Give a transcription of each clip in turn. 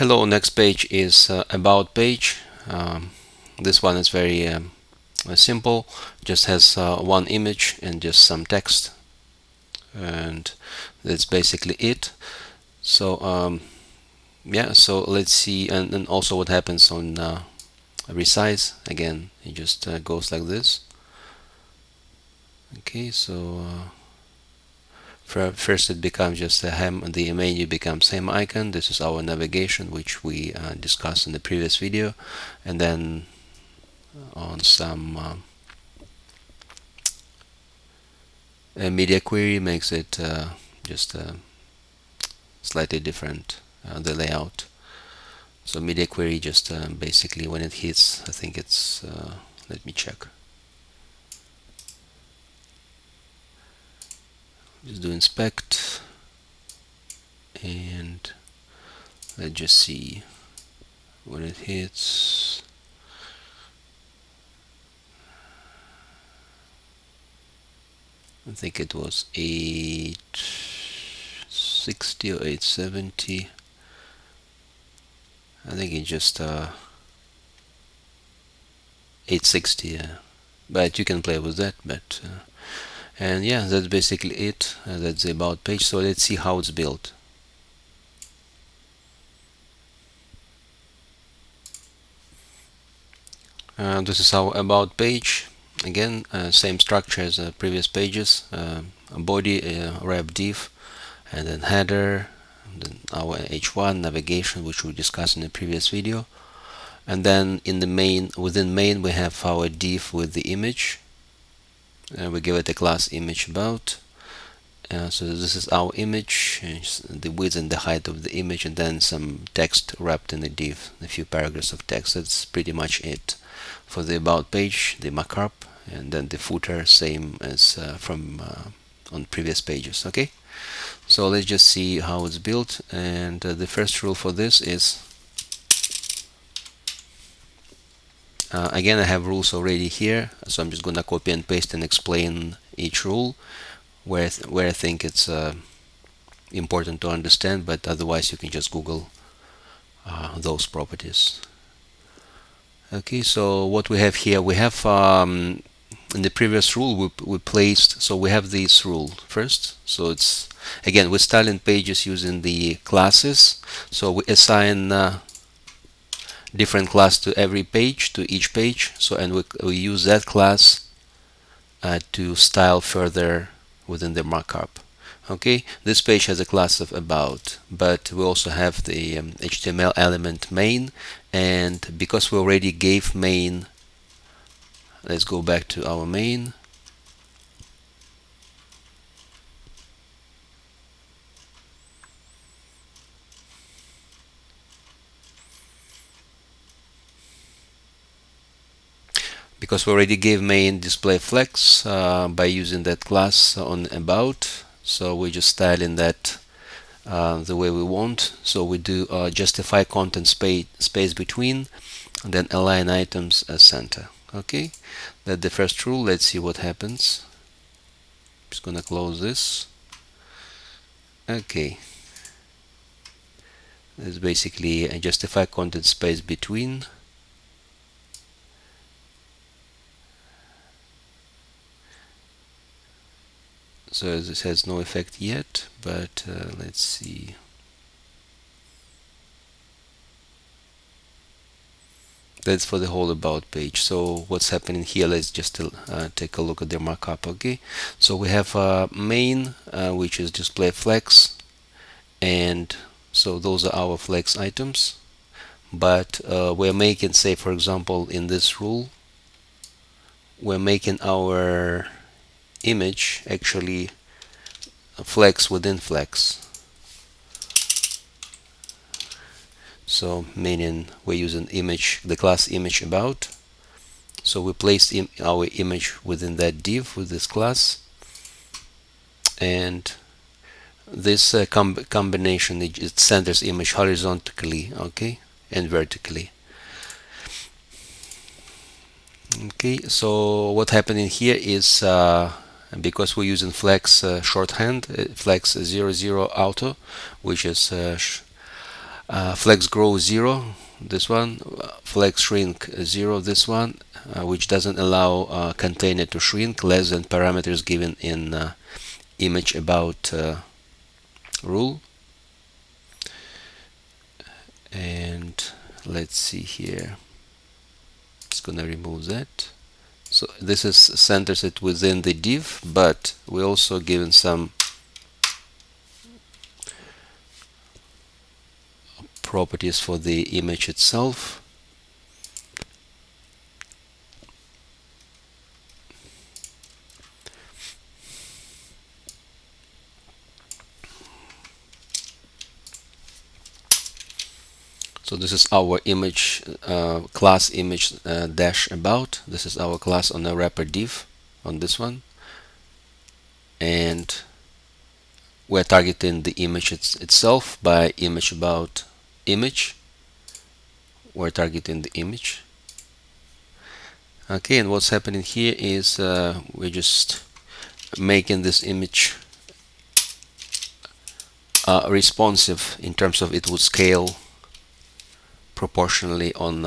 Hello, next page is about page. This one is very simple, just has one image and just some text, and that's basically it. So yeah, so let's see, and also what happens on resize. Again, it just goes like this. Okay, so first it becomes just a ham, the menu becomes same icon. This is our navigation, which we discussed in the previous video, and then on some media query makes it just slightly different, the layout. So media query just basically when it hits, I think it's let me check, just do inspect, and let's just see when it hits. I think it was 860 or 870. I think it's just 860, yeah. But you can play with that. But and yeah, that's basically it. That's the about page. So let's see how it's built. This is our about page. Again, same structure as previous pages. A body, wrap div, and then header, and then our h1 navigation, which we discussed in the previous video. And then in the main, within main, we have our div with the image. We give it a class image about. So this is our image, the width and the height of the image, and then some text wrapped in the div, a few paragraphs of text. That's pretty much it for the about page, the markup, and then the footer, same as from on previous pages. Okay, so let's just see how it's built. And the first rule for this is, again, I have rules already here, so I'm just gonna copy and paste and explain each rule where I think it's important to understand, but otherwise you can just Google those properties. Okay, so what we have here, we have in the previous rule we placed, so we have this rule first. So it's, again, we're styling pages using the classes, so we assign different class to every page, to each page. So, and we use that class to style further within the markup. Okay, this page has a class of about, but we also have the HTML element main, and because we already gave main, let's go back to our main. Because we already gave main display flex by using that class on about, so we just style in that the way we want. So we do justify content space between, and then align items as center. Okay, that's the first rule. Let's see what happens. Just gonna close this. Okay, it's basically a justify content space between. So this has no effect yet, but let's see. That's for the whole about page. So what's happening here, let's just take a look at the markup. Okay, so we have main, which is display flex, and so those are our flex items. But we're making, say for example, in this rule, we're making our image actually flex within flex. So meaning we're using image, the class image about. So we placed our image within that div with this class, and this combination, it centers image horizontally, okay, and vertically. Okay, so what happening here is because we're using flex shorthand, flex 00 auto, which is Flex grow 0, this one, flex shrink 0, this one, which doesn't allow container to shrink less than parameters given in image about rule. And let's see here, it's gonna remove that. So this is centers it within the div, but we also given some properties for the image itself. So this is our image class image dash about. This is our class on the wrapper div on this one, and we're targeting the image itself by image about image. We're targeting the image. Okay, and what's happening here is we're just making this image responsive in terms of it would scale proportionally on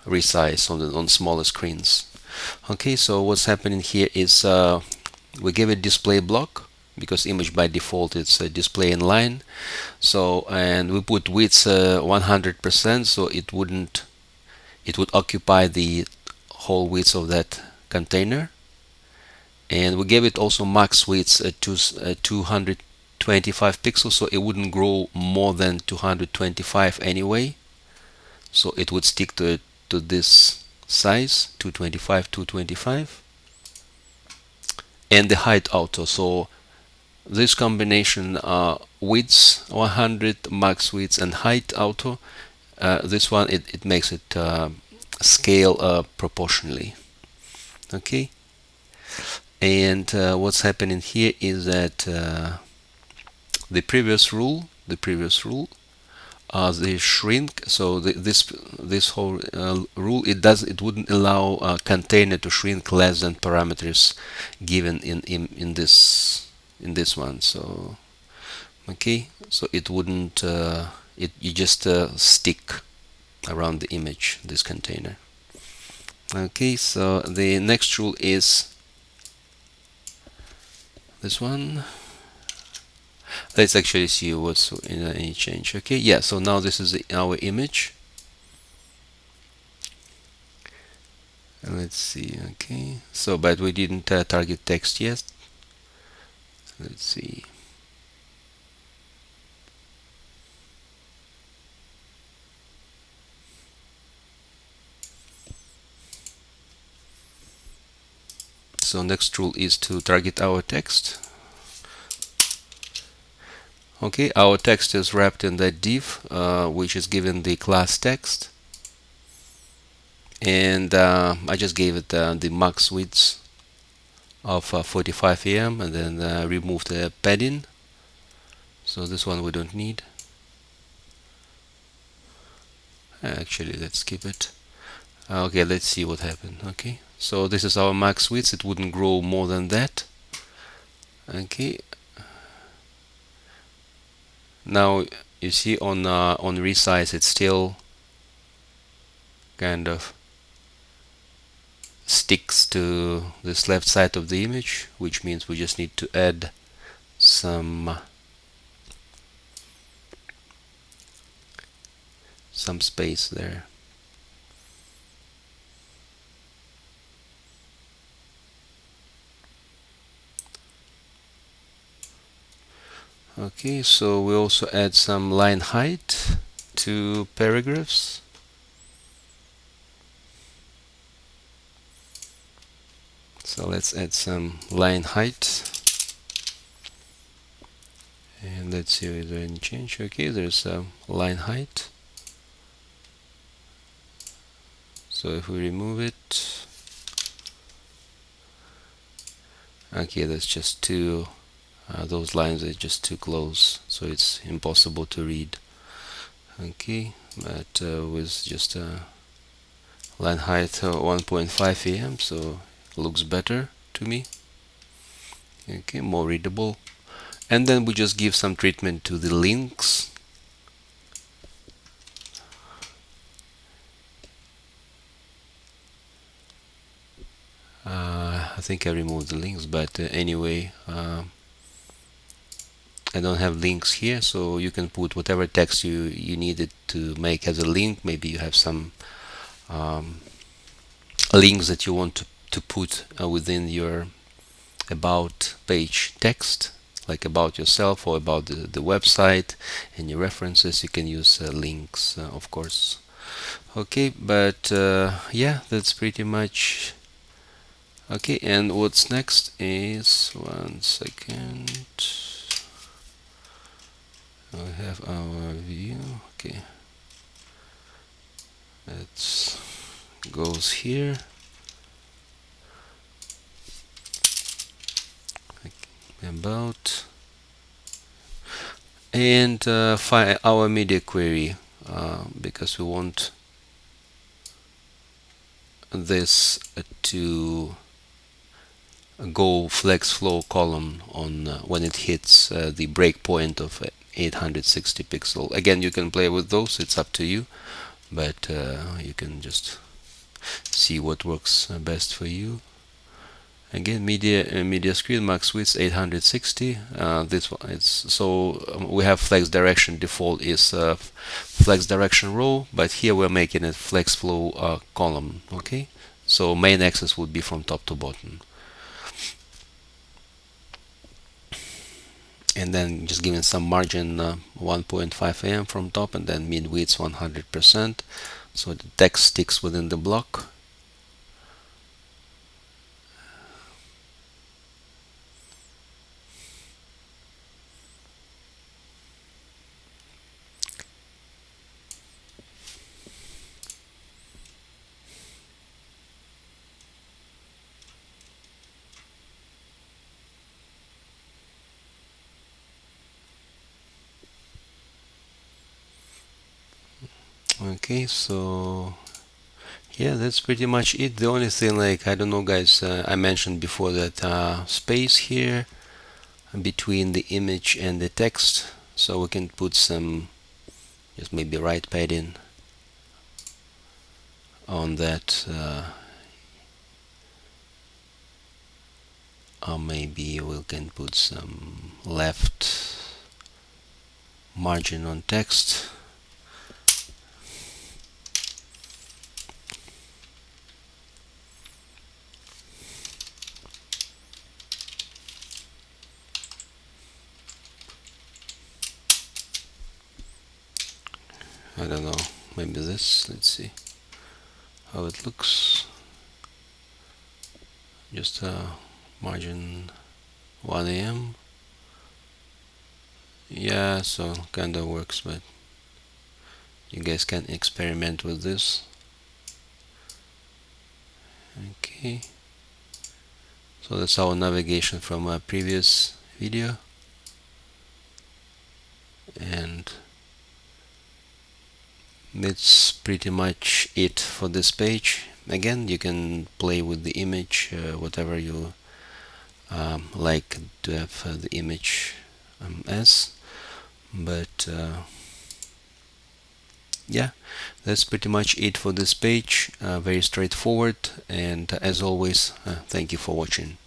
resize on smaller screens. Okay, so what's happening here is we give it display block because image by default it's a display inline. So, and we put width 100%, so it would occupy the whole width of that container. And we gave it also max width to 225 pixels, so it wouldn't grow more than 225 anyway. So it would stick to this size, 225. And the height auto, so this combination width 100, max width, and height auto, this one it makes it scale proportionally. Okay, and what's happening here is that the previous rule the shrink, so this whole rule, it wouldn't allow a container to shrink less than parameters given in this one. So okay, so it wouldn't you just stick around the image, this container. Okay, so the next rule is this one. Let's actually see what's in any change. Okay, yeah, so now this is our image. And let's see. Okay, so but we didn't target text yet. Let's see. So next rule is to target our text. Okay, our text is wrapped in that div, which is given the class text, and I just gave it the max width of 45 em, and then remove the padding. So this one we don't need. Actually, let's skip it. Okay, let's see what happened. Okay, so this is our max width. It wouldn't grow more than that. Okay. Now you see on resize it's still kind of sticks to this left side of the image, which means we just need to add some space there. Okay, so we also add some line height to paragraphs. So let's add some line height, and let's see if there's any change. Okay, there's a line height. So if we remove it, okay, that's just too those lines are just too close, so it's impossible to read. Okay, but with just a line height 1.5 em, so it looks better to me. Okay, more readable. And then we just give some treatment to the links. I think I removed the links, but anyway, I don't have links here, so you can put whatever text you needed to make as a link. Maybe you have some links that you want to put within your about page text, like about yourself or about the website and your references. You can use links, of course. Okay, but yeah, that's pretty much okay. And what's next is, one second, we have our view. Okay, it goes here. About, and find our media query, because we want this to go flex flow column on when it hits the breakpoint of 860 pixel. Again, you can play with those, it's up to you, but you can just see what works best for you. Again, media screen max width 860. This one, it's so we have flex direction. Default is flex direction row, but here we're making it flex flow column. Okay, so main axis would be from top to bottom, and then just giving some margin 1.5 am from top, and then mid width 100%, so the text sticks within the block. Okay, so yeah, that's pretty much it. The only thing, like, I don't know guys, I mentioned before that space here between the image and the text, so we can put some just maybe right padding on that, or maybe we can put some left margin on text. I don't know, maybe this, let's see how it looks. Just margin 1 am. Yeah, so kinda works, but you guys can experiment with this. Okay, so that's our navigation from a previous video, and that's pretty much it for this page. Again, you can play with the image, whatever you like to have the image as, but yeah, that's pretty much it for this page. Very straightforward, and as always, thank you for watching.